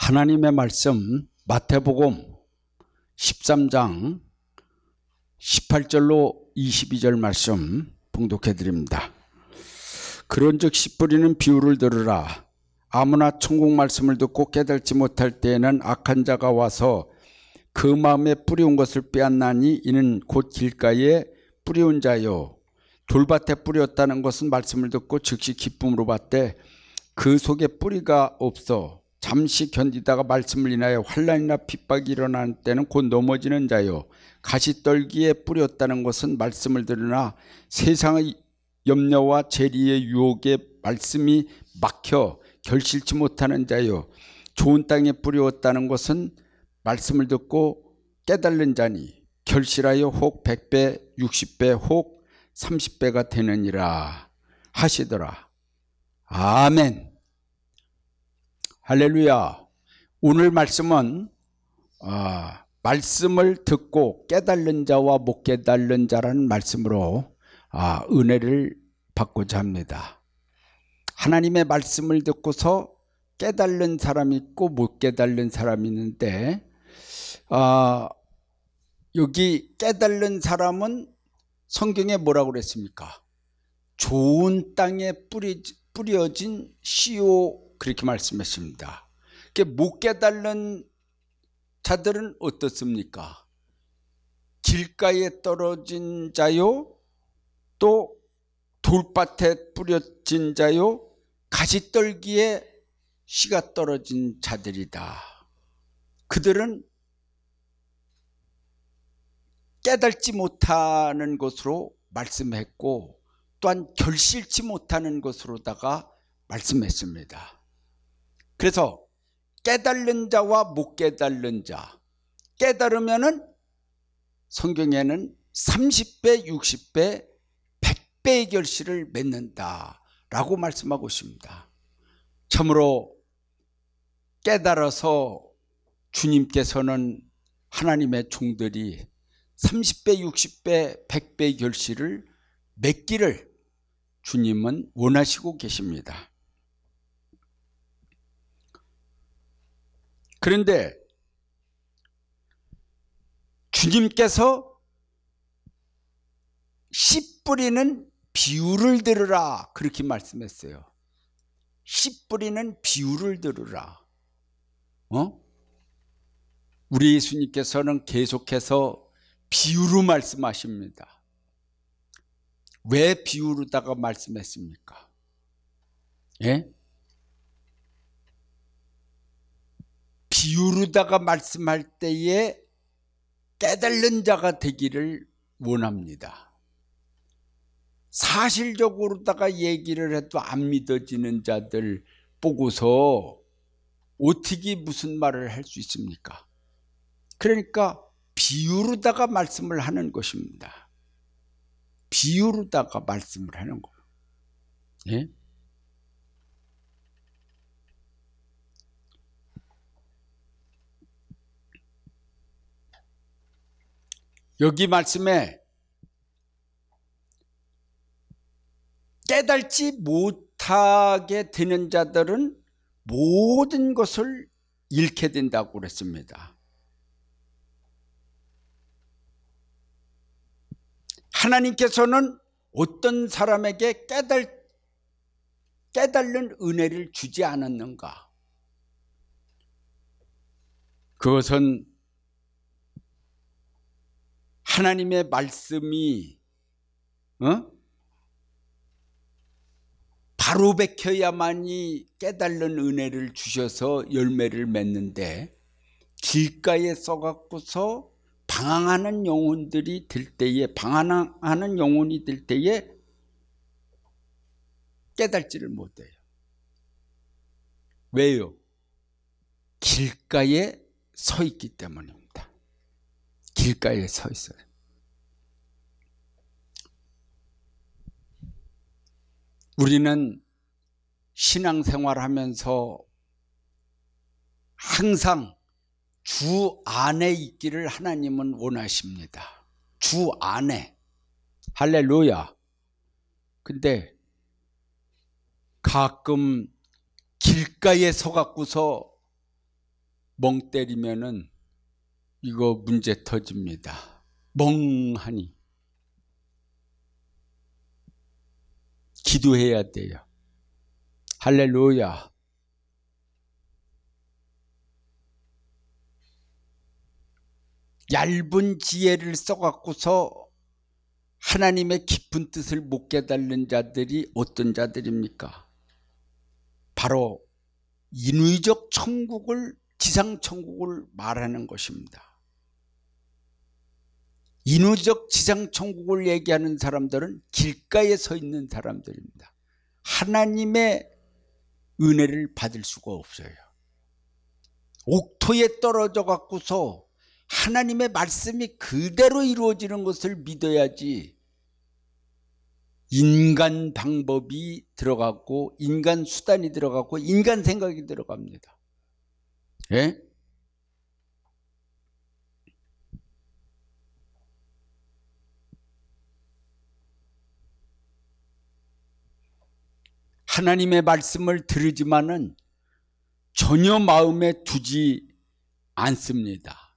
하나님의 말씀 마태복음 13장 18절로 22절 말씀 봉독해 드립니다. 그런즉 씨 뿌리는 비유를 들으라. 아무나 천국 말씀을 듣고 깨닫지 못할 때에는 악한 자가 와서 그 마음에 뿌리온 것을 빼앗나니 이는 곧 길가에 뿌리온 자요. 돌밭에 뿌렸다는 것은 말씀을 듣고 즉시 기쁨으로 받되 그 속에 뿌리가 없어 잠시 견디다가 말씀을 인하여 환난이나 핍박이 일어나는 때는 곧 넘어지는 자요. 가시떨기에 뿌렸다는 것은 말씀을 들으나 세상의 염려와 재리의 유혹에 말씀이 막혀 결실치 못하는 자요. 좋은 땅에 뿌렸다는 것은 말씀을 듣고 깨달는 자니 결실하여 혹 100배, 60배, 혹 30배가 되느니라 하시더라. 아멘. 할렐루야. 오늘 말씀은 말씀을 듣고 깨달는 자와 못 깨달는 자라는 말씀으로 은혜를 받고자 합니다. 하나님의 말씀을 듣고서 깨달는 사람이 있고 못 깨달는 사람이 있는데 여기 깨달는 사람은 성경에 뭐라고 그랬습니까? 좋은 땅에 뿌려진 씨요, 그렇게 말씀했습니다. 못 깨달는 자들은 어떻습니까? 길가에 떨어진 자요, 또 돌밭에 뿌려진 자요, 가시떨기에 씨가 떨어진 자들이다. 그들은 깨달지 못하는 것으로 말씀했고 또한 결실치 못하는 것으로다가 말씀했습니다. 그래서 깨달는 자와 못 깨달는 자, 깨달으면은 성경에는 30배, 60배, 100배의 결실을 맺는다라고 말씀하고 있습니다. 참으로 깨달아서 주님께서는 하나님의 종들이 30배, 60배, 100배의 결실을 맺기를 주님은 원하시고 계십니다. 그런데 주님께서 씨 뿌리는 비유를 들으라 그렇게 말씀했어요. 씨 뿌리는 비유를 들으라. 우리 예수님께서는 계속해서 비유로 말씀하십니다. 왜 비유로다가 말씀했습니까? 예? 비유로다가 말씀할 때에 깨달는 자가 되기를 원합니다. 사실적으로다가 얘기를 해도 안 믿어지는 자들 보고서 어떻게 무슨 말을 할 수 있습니까? 그러니까 비유로다가 말씀을 하는 것입니다. 비유로다가 말씀을 하는 거예요. 예? 여기 말씀에 깨달지 못하게 되는 자들은 모든 것을 잃게 된다고 그랬습니다. 하나님께서는 어떤 사람에게 깨달는 은혜를 주지 않았는가? 그것은 하나님의 말씀이 바로 베켜야만이 깨달는 은혜를 주셔서 열매를 맺는데 길가에 써갖고서 방황하는 영혼들이 될 때에 방황하는 영혼이 될 때에 깨달지를 못해요. 왜요? 길가에 서 있기 때문입니다. 길가에 서 있어요. 우리는 신앙생활하면서 항상 주 안에 있기를 하나님은 원하십니다. 주 안에. 할렐루야. 근데 가끔 길가에 서 갖고서 멍 때리면은 이거 문제 터집니다. 멍하니 기도해야 돼요. 할렐루야. 얇은 지혜를 써갖고서 하나님의 깊은 뜻을 못 깨달는 자들이 어떤 자들입니까? 바로 인위적 천국을, 지상천국을 말하는 것입니다. 인위적 지상천국을 얘기하는 사람들은 길가에 서 있는 사람들입니다. 하나님의 은혜를 받을 수가 없어요. 옥토에 떨어져 갖고서 하나님의 말씀이 그대로 이루어지는 것을 믿어야지 인간 방법이 들어갔고 인간 수단이 들어갔고 인간 생각이 들어갑니다. 예? 하나님의 말씀을 들으지만은 전혀 마음에 두지 않습니다.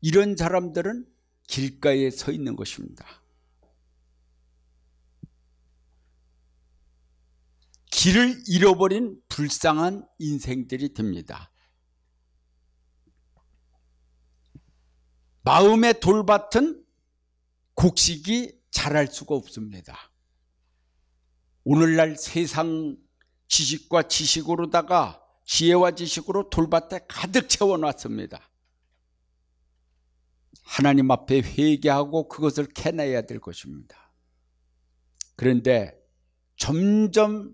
이런 사람들은 길가에 서 있는 것입니다. 길을 잃어버린 불쌍한 인생들이 됩니다. 마음의 돌밭은 곡식이 자랄 수가 없습니다. 오늘날 세상 지식과 지식으로다가 지혜와 지식으로 돌밭에 가득 채워놨습니다. 하나님 앞에 회개하고 그것을 캐내야 될 것입니다. 그런데 점점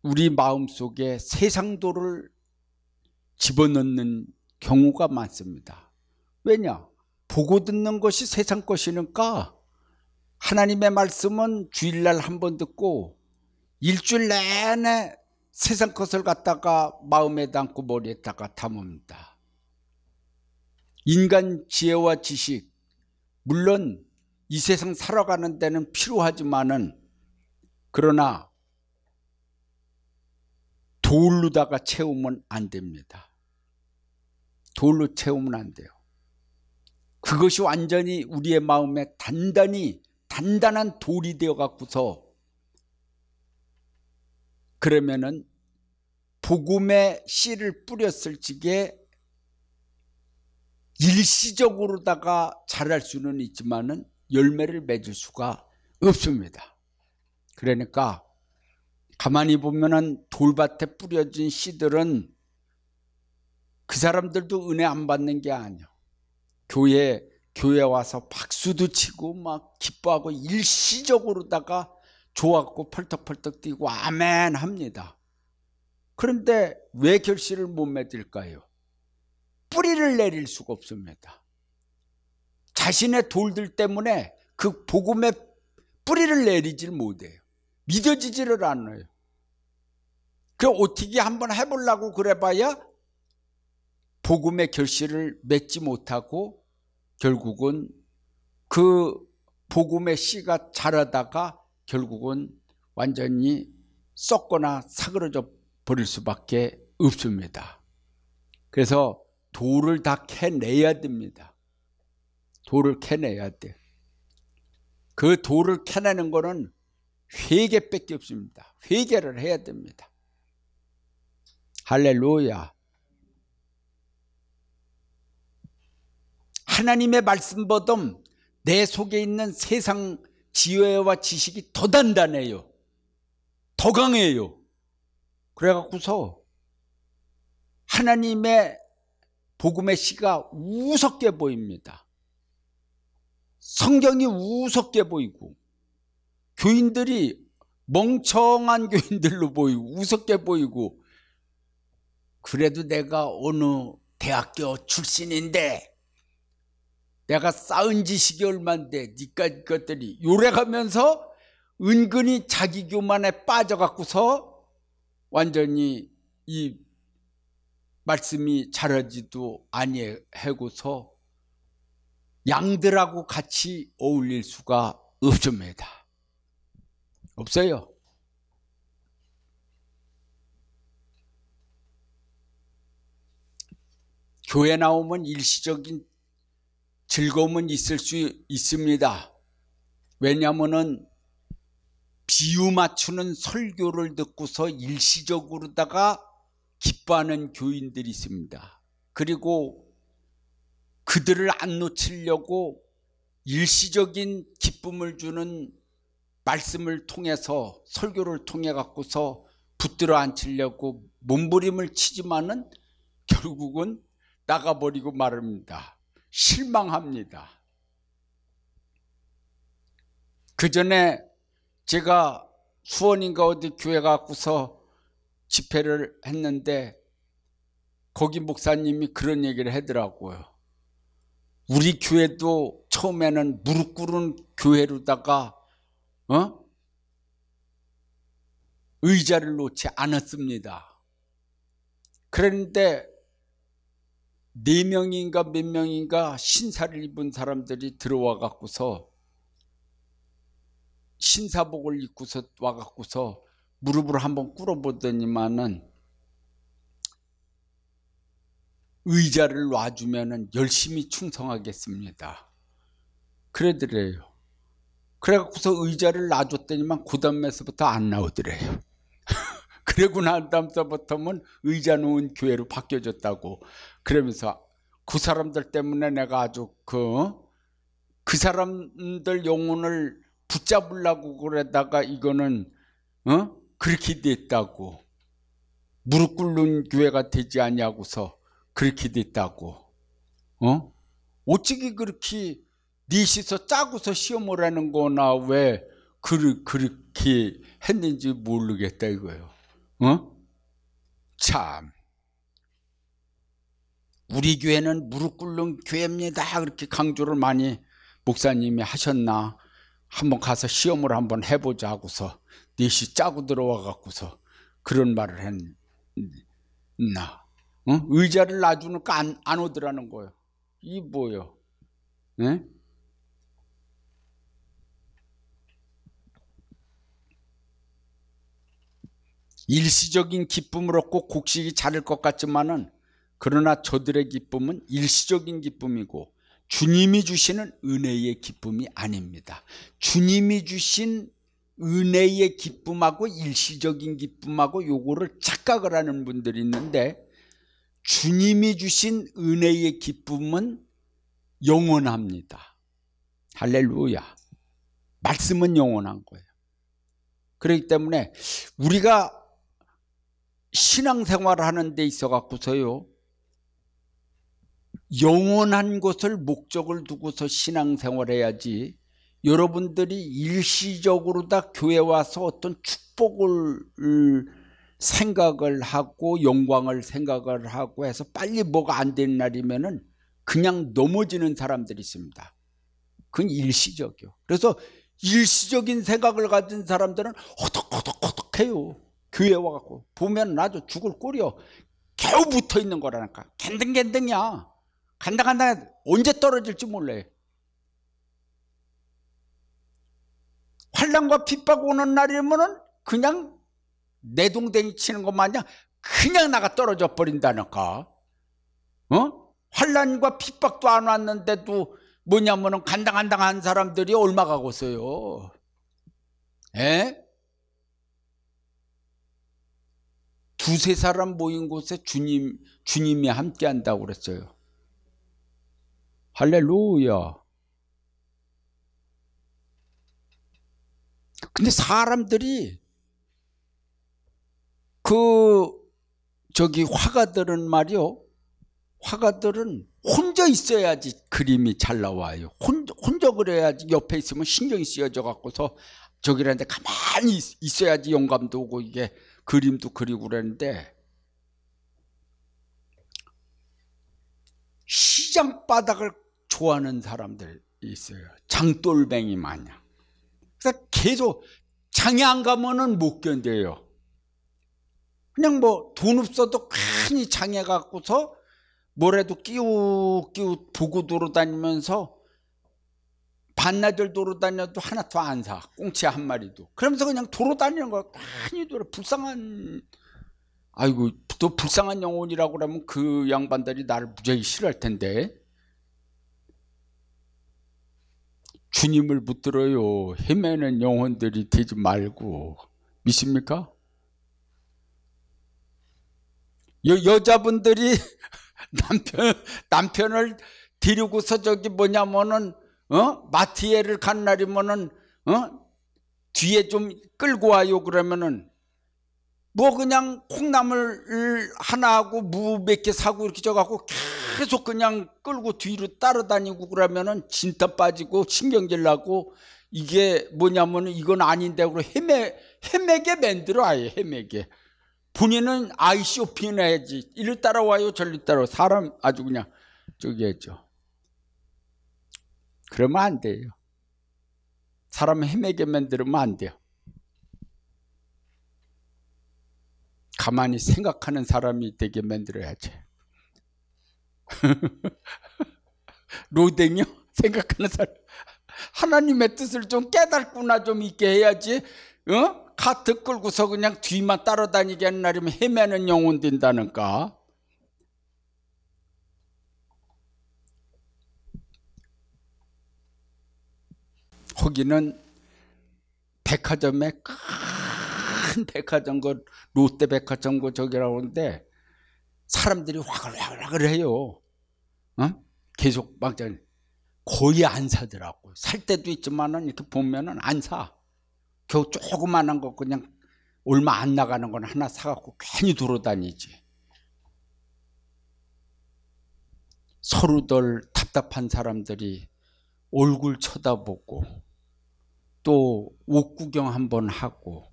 우리 마음속에 세상도를 집어넣는 경우가 많습니다. 왜냐? 보고 듣는 것이 세상 것이니까 하나님의 말씀은 주일날 한 번 듣고 일주일 내내 세상 것을 갖다가 마음에 담고 머리에다가 담습니다. 인간 지혜와 지식, 물론 이 세상 살아가는 데는 필요하지만은 그러나 돌로다가 채우면 안 됩니다. 돌로 채우면 안 돼요. 그것이 완전히 우리의 마음에 단단한 돌이 되어 갖고서 그러면은 복음의 씨를 뿌렸을 적에 일시적으로다가 자랄 수는 있지만은 열매를 맺을 수가 없습니다. 그러니까 가만히 보면은 돌밭에 뿌려진 씨들은 그 사람들도 은혜 안 받는 게 아니에요. 교회 와서 박수도 치고 막 기뻐하고 일시적으로다가 좋았고 펄떡펄떡 뛰고 아멘 합니다. 그런데 왜 결실을 못 맺을까요? 뿌리를 내릴 수가 없습니다. 자신의 돌들 때문에 그 복음의 뿌리를 내리질 못해요. 믿어지지를 않아요. 그 어떻게 한번 해보려고 그래봐야 복음의 결실을 맺지 못하고 결국은 그 복음의 씨가 자라다가 결국은 완전히 썩거나 사그러져 버릴 수밖에 없습니다. 그래서 돌을 다 캐내야 됩니다. 돌을 캐내야 돼. 그 돌을 캐내는 거는 회개밖에 없습니다. 회개를 해야 됩니다. 할렐루야. 하나님의 말씀보다 내 속에 있는 세상 지혜와 지식이 더 단단해요. 더 강해요. 그래갖고서 하나님의 복음의 씨가 우습게 보입니다. 성경이 우습게 보이고 교인들이 멍청한 교인들로 보이고 우습게 보이고 그래도 내가 어느 대학교 출신인데 내가 쌓은 지식이 얼만데 니까 것들이 요래가면서 은근히 자기 교만에 빠져갖고서 완전히 이 말씀이 자라지도 아니하고서 양들하고 같이 어울릴 수가 없습니다. 없어요. 교회 나오면 일시적인 즐거움은 있을 수 있습니다. 왜냐하면은 비유 맞추는 설교를 듣고서 일시적으로다가 기뻐하는 교인들이 있습니다. 그리고 그들을 안 놓치려고 일시적인 기쁨을 주는 말씀을 통해서 설교를 통해 갖고서 붙들어 앉히려고 몸부림을 치지만은 결국은 나가버리고 말합니다. 실망합니다. 그 전에 제가 수원인가 어디 교회 갖고서 집회를 했는데 거기 목사님이 그런 얘기를 하더라고요. 우리 교회도 처음에는 무릎 꿇은 교회로다가 의자를 놓지 않았습니다. 그런데 4명인가 몇 명인가 신사를 입은 사람들이 들어와 갖고서 신사복을 입고서 와 갖고서 무릎을 한번 꿇어보더니만은 의자를 놔주면은 열심히 충성하겠습니다. 그러더래요. 그래 갖고서 의자를 놔줬더니만 그 다음에서부터 안 나오더래요. 그러고 난 다음서부터는 의자 놓은 교회로 바뀌어졌다고. 그러면서 그 사람들 때문에 내가 아주 그 사람들 영혼을 붙잡으려고 그러다가 이거는 그렇게 됐다고. 무릎 꿇는 교회가 되지 아니하고서 그렇게 됐다고. 어찌게 그렇게 넷이서 짜고서 시험을 하는 거나 왜 그렇게 했는지 모르겠다 이거예요. 참, 우리 교회는 무릎 꿇는 교회입니다. 그렇게 강조를 많이 목사님이 하셨나. 한번 가서 시험을 한번 해보자 하고서 넷이 짜고 들어와 갖고서 그런 말을 했나. 의자를 놔주니까 안 오더라는 거예요. 이 뭐요? 네? 일시적인 기쁨을 얻고 곡식이 자랄 것 같지만은 그러나 저들의 기쁨은 일시적인 기쁨이고 주님이 주시는 은혜의 기쁨이 아닙니다. 주님이 주신 은혜의 기쁨하고 일시적인 기쁨하고 요거를 착각을 하는 분들이 있는데 주님이 주신 은혜의 기쁨은 영원합니다. 할렐루야. 말씀은 영원한 거예요. 그렇기 때문에 우리가 신앙생활을 하는 데 있어 갖고서요, 영원한 것을 목적을 두고서 신앙생활을 해야지 여러분들이 일시적으로 다 교회 와서 어떤 축복을 생각을 하고 영광을 생각을 하고 해서 빨리 뭐가 안 되는 날이면은 그냥 넘어지는 사람들이 있습니다. 그건 일시적이요. 그래서 일시적인 생각을 가진 사람들은 호덕호덕호덕해요. 교회 와갖고 보면 아주 죽을 꼴이요. 겨우 붙어 있는 거라니까. 갠등갠등이야. 간다 언제 떨어질지 몰라요. 환난과 핍박 오는 날이면은 그냥 내동댕이 치는 것 마냥 그냥 나가 떨어져 버린다니까. 환난과 핍박도 안 왔는데도 뭐냐면은 간당간당한 사람들이 얼마가 겠어요. 에? 두세 사람 모인 곳에 주님이 함께 한다고 그랬어요. 할렐루야. 근데 사람들이 화가들은 말이요. 화가들은 혼자 있어야지 그림이 잘 나와요. 혼자 그래야지 옆에 있으면 신경이 쓰여져 갖고서 저기라는데 가만히 있어야지 영감도 오고 이게 그림도 그리고 그러는데 시장 바닥을 좋아하는 사람들이 있어요. 장돌뱅이 마냥. 그래서 계속 장에 안 가면은 못 견뎌요. 그냥 뭐 돈 없어도 괜히 장에 갖고서 뭐라도 끼우 보고 돌아다니면서 반나절 돌아다녀도 하나도 안 사. 꽁치 한 마리도. 그러면서 그냥 돌아다니는 거 괜히 돌아. 불쌍한 아이고, 또 불쌍한 영혼이라고 그러면 그 양반들이 나를 무지하게 싫어할 텐데. 주님을 붙들어요. 헤매는 영혼들이 되지 말고. 믿습니까? 여자분들이 남편을 데리고서 저기 뭐냐면은 마티에를 간 날이면은 뒤에 좀 끌고 와요. 그러면은 뭐 그냥 콩나물 하나 하고 무 몇 개 사고 이렇게 져갖고 계속 그냥 끌고 뒤로 따라다니고 그러면은 진땀 빠지고 신경질 나고, 이게 뭐냐면은 이건 아닌데 그러고 헤매게 만들어. 아예 헤매게. 본인은 아이 쇼핑 해야지. 이리 따라와요 저리 따라와. 사람 아주 그냥 저기 했죠. 그러면 안 돼요. 사람 헤매게 만들면 안 돼요. 가만히 생각하는 사람이 되게 만들어야지. 로댕이요? 생각하는 사람. 하나님의 뜻을 좀 깨닫구나 좀 있게 해야지. 카트 끌고서 그냥 뒤만 따라다니게 하는 날이면 헤매는 영혼 된다는가. 거기는 백화점에 큰 백화점, 롯데 백화점 저기라고 하는데 사람들이 화글화글 해요. 계속 막 거의 안 사더라고. 살 때도 있지만은 이렇게 보면은 안 사. 겨우 조그만한 거 그냥 얼마 안 나가는 건 하나 사갖고 괜히 돌아다니지. 서로들 답답한 사람들이 얼굴 쳐다보고 또 옷 구경 한번 하고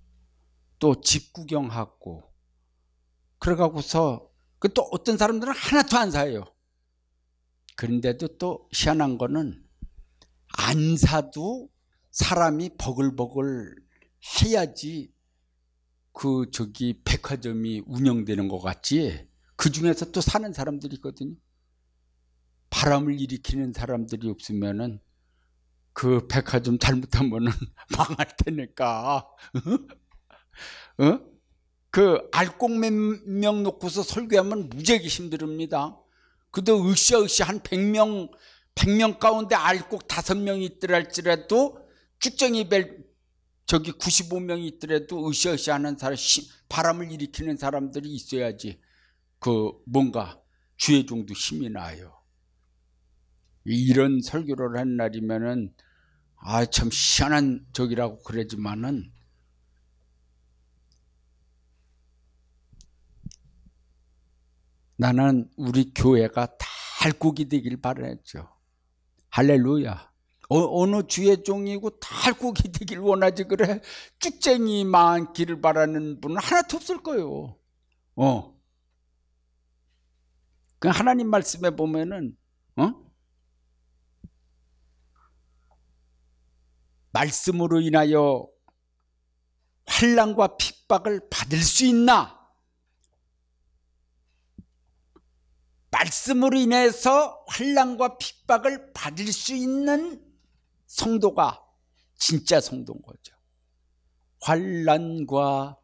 또 집 구경하고 그래가고서 또 어떤 사람들은 하나도 안 사요. 그런데도 또 희한한 거는 안 사도 사람이 버글버글 해야지 그 저기 백화점이 운영되는 것 같지. 그 중에서 또 사는 사람들이 있거든요. 바람을 일으키는 사람들이 없으면은 그 백화점 잘못하면은 망할 테니까. 그 알곡 몇 명 놓고서 설교하면 무지하게 힘듭니다. 그도 으쌰으쌰 한 100명 가운데 알곡 5명이 있더라 할지라도 쭉정이 저기 95명이 있더라도 으쌰으쌰 하는 사람, 바람을 일으키는 사람들이 있어야지 그 뭔가 주의 종도 힘이 나요. 이런 설교를 한 날이면은 참 희한한 적이라고 그러지만은 나는 우리 교회가 다 알곡이 되길 바라죠. 할렐루야. 어느 주의 종이고 다 알곡이 되길 원하지. 그래 쭉쟁이 많기를 바라는 분은 하나도 없을 거예요. 그 하나님 말씀에 보면은 말씀으로 인하여 환난과 핍박을 받을 수 있나? 말씀으로 인해서 환난과 핍박을 받을 수 있는 성도가 진짜 성도인 거죠. 환난과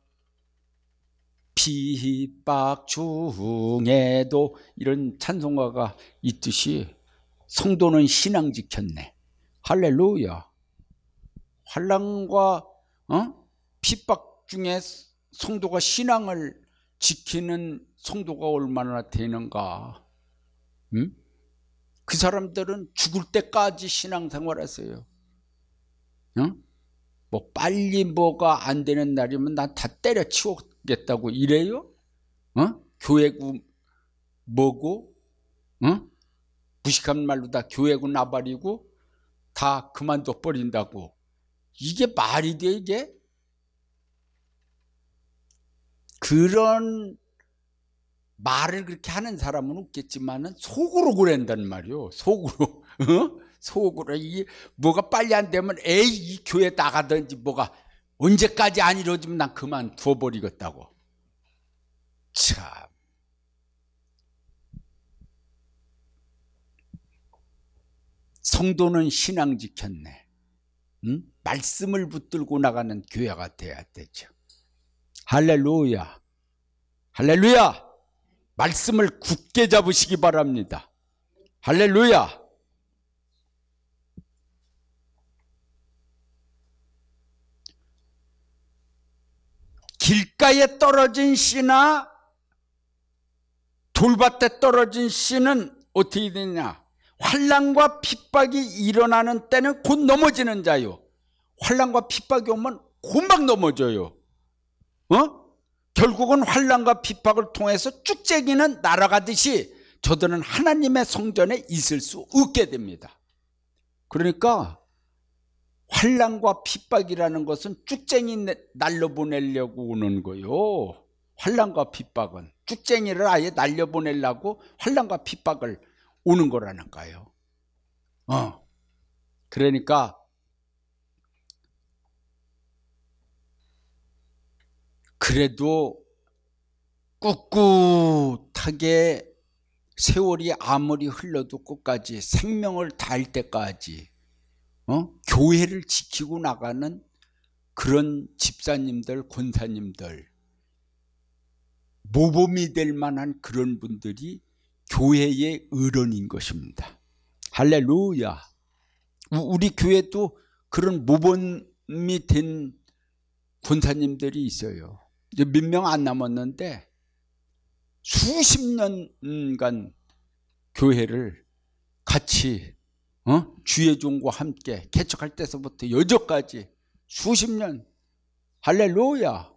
핍박 중에도 이런 찬송가가 있듯이 성도는 신앙 지켰네. 할렐루야. 환난과 핍박 중에 성도가 신앙을 지키는 성도가 얼마나 되는가. 그 사람들은 죽을 때까지 신앙생활했어요. 뭐 빨리 뭐가 안 되는 날이면 난 다 때려치우겠다고 이래요? 교회고 뭐고 무식한 말로 다 교회고 나발이고 다 그만둬 버린다고. 이게 말이 돼 이게? 그런 말을 그렇게 하는 사람은 없겠지만은 속으로 그런단 말이요. 속으로. 속으로 이 뭐가 빨리 안 되면 에이 이 교회 나가든지 뭐가 언제까지 안 이루어지면 난 그만 두어버리겠다고. 참. 성도는 신앙 지켰네. 말씀을 붙들고 나가는 교회가 돼야 되죠. 할렐루야. 할렐루야. 말씀을 굳게 잡으시기 바랍니다. 할렐루야. 길가에 떨어진 씨나 돌밭에 떨어진 씨는 어떻게 되냐? 환난과 핍박이 일어나는 때는 곧 넘어지는 자요. 환난과 핍박이 오면 금방 넘어져요. 결국은 환난과 핍박을 통해서 쭉쟁이는 날아가듯이 저들은 하나님의 성전에 있을 수 없게 됩니다. 그러니까 환난과 핍박이라는 것은 쭉쟁이 날려보내려고 오는 거요. 환난과 핍박은 쭉쟁이를 아예 날려보내려고 환난과 핍박을 오는 거라니까요. 그러니까 그래도 꿋꿋하게 세월이 아무리 흘러도 끝까지 생명을 다할 때까지 교회를 지키고 나가는 그런 집사님들, 권사님들, 모범이 될 만한 그런 분들이 교회의 어른인 것입니다. 할렐루야. 우리 교회도 그런 모범이 된 권사님들이 있어요. 이제 몇 명 안 남았는데 수십 년간 교회를 같이 주의 종과 함께 개척할 때서부터 여전까지 수십 년. 할렐루야.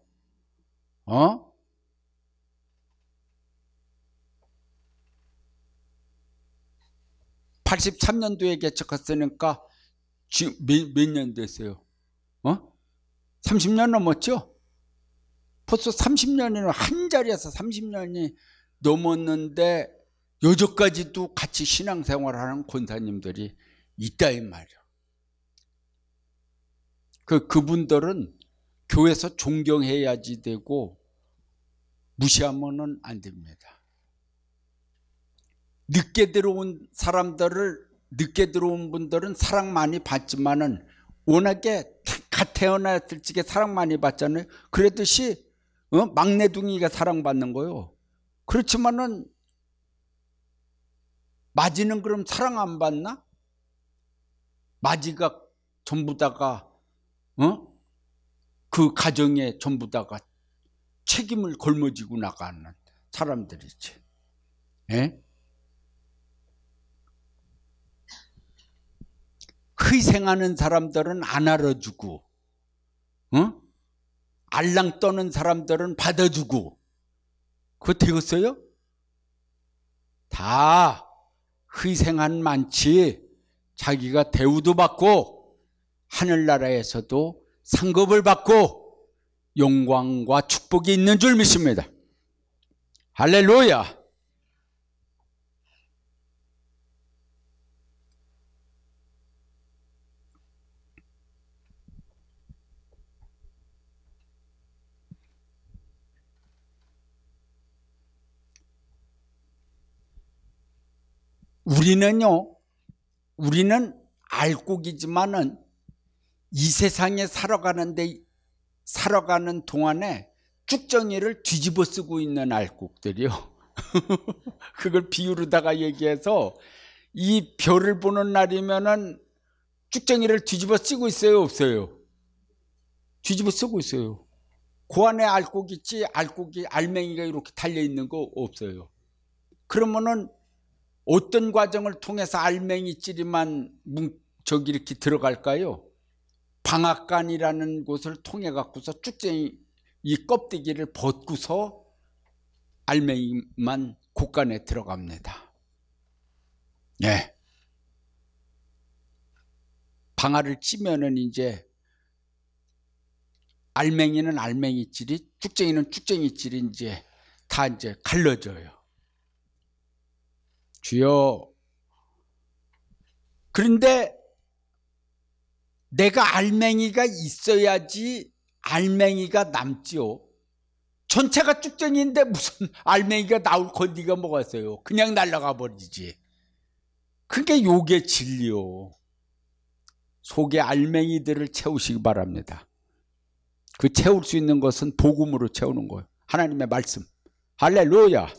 83년도에 개척했으니까 지금 몇 년 됐어요? 30년 넘었죠? 벌써 30년이나 한 자리에서 30년이 넘었는데 여전까지도 같이 신앙생활하는 권사님들이 있다 이 말이야. 그분들은 교회에서 존경해야지 되고 무시하면은 안 됩니다. 늦게 들어온 분들은 사랑 많이 받지만은 워낙에 갓 태어났을 적에 사랑 많이 받잖아요. 그랬듯이 막내둥이가 사랑받는 거요. 그렇지만은 마지는 그럼 사랑 안 받나? 마지가 전부 다가 그 가정에 전부 다가 책임을 걸머쥐고 나가는 사람들이지. 예? 희생하는 사람들은 안 알아주고, 알랑 떠는 사람들은 받아주고, 그거 되겠어요? 다 희생한 많지 자기가 대우도 받고 하늘나라에서도 상급을 받고 영광과 축복이 있는 줄 믿습니다. 할렐루야. 우리는 알곡이지만은 이 세상에 살아가는 동안에 쭉정이를 뒤집어 쓰고 있는 알곡들이요. 그걸 비유로다가 얘기해서 이 별을 보는 날이면은 쭉정이를 뒤집어 쓰고 있어요, 없어요? 뒤집어 쓰고 있어요. 그 안에 알곡 있지, 알맹이가 이렇게 달려 있는 거 없어요. 그러면은 어떤 과정을 통해서 알맹이질이만 이렇게 들어갈까요? 방앗간이라는 곳을 통해 갖고서 쭉쟁이 이 껍데기를 벗고서 알맹이만 곳간에 들어갑니다. 예. 방아를 찌면은 이제 알맹이는 알맹이질이, 쭉쟁이는 쭉쟁이질이 이제 다 이제 갈라져요. 주여. 그런데 내가 알맹이가 있어야지 알맹이가 남지요. 전체가 쭉정이인데 무슨 알맹이가 나올 건디가 뭐가 있어요. 그냥 날아가 버리지. 그게 요게 진리요. 속에 알맹이들을 채우시기 바랍니다. 그 채울 수 있는 것은 복음으로 채우는 거예요. 하나님의 말씀. 할렐루야.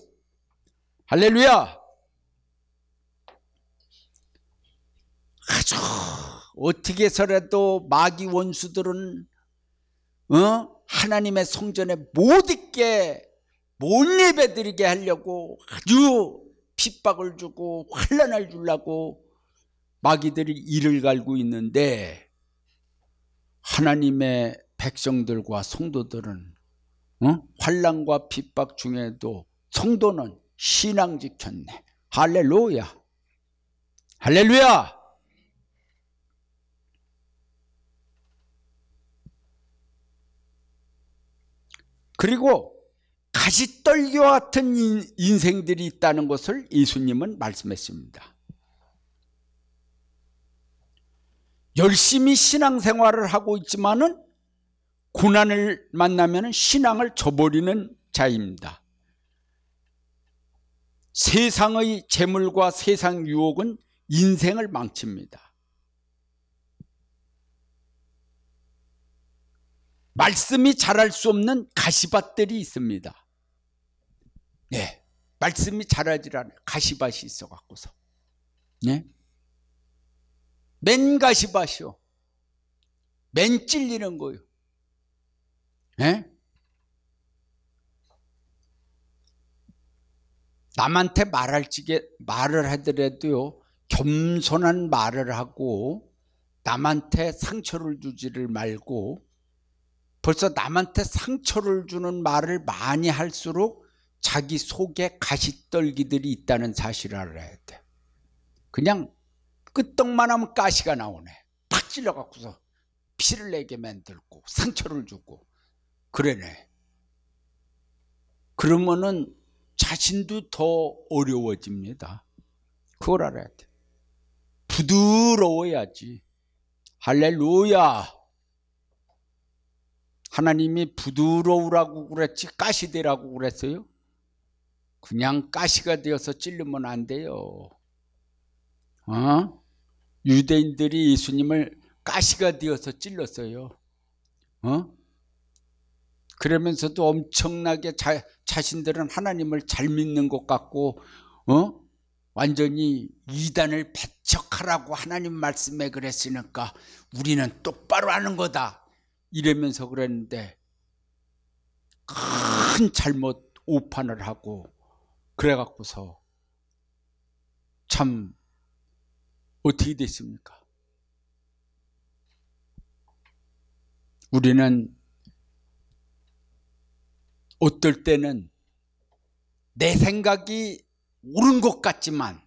할렐루야. 아주 어떻게 해서라도 마귀 원수들은 하나님의 성전에 못 있게 못 예배드리게 하려고 아주 핍박을 주고 환난을 주려고 마귀들이 이를 갈고 있는데, 하나님의 백성들과 성도들은 환난과 핍박 중에도 성도는 신앙 지켰네. 할렐루야. 할렐루야. 그리고 가시떨기와 같은 인생들이 있다는 것을 예수님은 말씀했습니다. 열심히 신앙생활을 하고 있지만은 고난을 만나면 신앙을 저버리는 자입니다. 세상의 재물과 세상 유혹은 인생을 망칩니다. 말씀이 자랄 수 없는 가시밭들이 있습니다. 네, 말씀이 자라질 않아요. 가시밭이 있어 갖고서. 네? 맨 가시밭이요. 맨 찔리는 거요. 네? 남한테 말을 하더라도요, 겸손한 말을 하고 남한테 상처를 주지를 말고, 벌써 남한테 상처를 주는 말을 많이 할수록 자기 속에 가시떨기들이 있다는 사실을 알아야 돼. 그냥 끄떡만 하면 가시가 나오네. 팍 찔러갖고서 피를 내게 만들고 상처를 주고 그러네. 그러면은 자신도 더 어려워집니다. 그걸 알아야 돼. 부드러워야지. 할렐루야. 하나님이 부드러우라고 그랬지 가시되라고 그랬어요? 그냥 가시가 되어서 찔르면 안 돼요. 유대인들이 예수님을 가시가 되어서 찔렀어요. 그러면서도 엄청나게 자신들은 하나님을 잘 믿는 것 같고 완전히 이단을 배척하라고 하나님 말씀에 그랬으니까 우리는 똑바로 하는 거다 이러면서 그랬는데, 큰 잘못 오판을 하고 그래갖고서 참 어떻게 됐습니까? 우리는 어떨 때는 내 생각이 옳은 것 같지만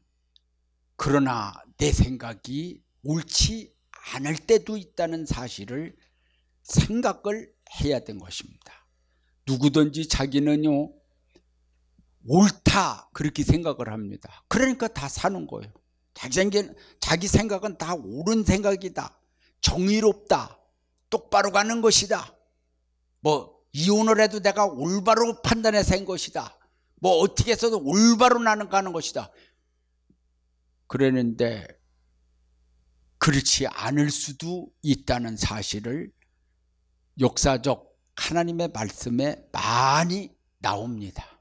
그러나 내 생각이 옳지 않을 때도 있다는 사실을 생각을 해야 된 것입니다. 누구든지 자기는요 옳다 그렇게 생각을 합니다. 그러니까 다 사는 거예요. 자기 생각은 다 옳은 생각이다, 정의롭다, 똑바로 가는 것이다, 뭐 이혼을 해도 내가 올바로 판단해서 한 것이다, 뭐 어떻게 해서도 올바로 나는 가는 것이다. 그러는데 그렇지 않을 수도 있다는 사실을 역사적 하나님의 말씀에 많이 나옵니다.